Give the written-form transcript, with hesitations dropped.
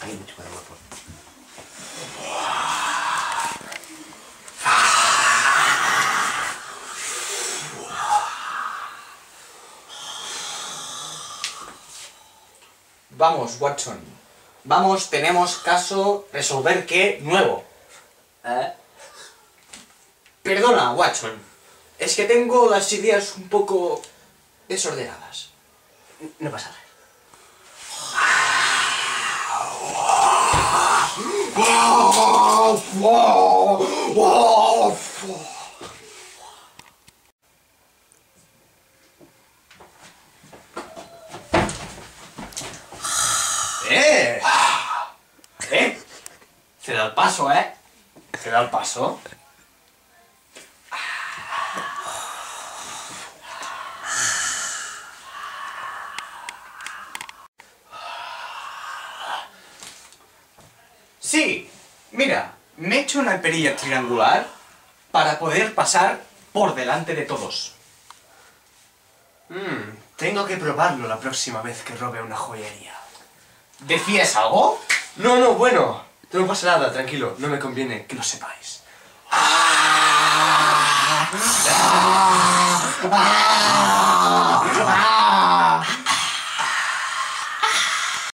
caliente, para guapo. Vamos, Watson. Vamos, tenemos caso resolver qué nuevo. Perdona, Watson. Es que tengo las ideas un poco desordenadas. No pasa nada. Se da el paso, ¿eh? ¿Se da el paso? Sí, mira, me he hecho una perilla triangular para poder pasar por delante de todos. Tengo que probarlo la próxima vez que robe una joyería. ¿Decías algo? No, bueno. No pasa nada, tranquilo. No me conviene que lo sepáis.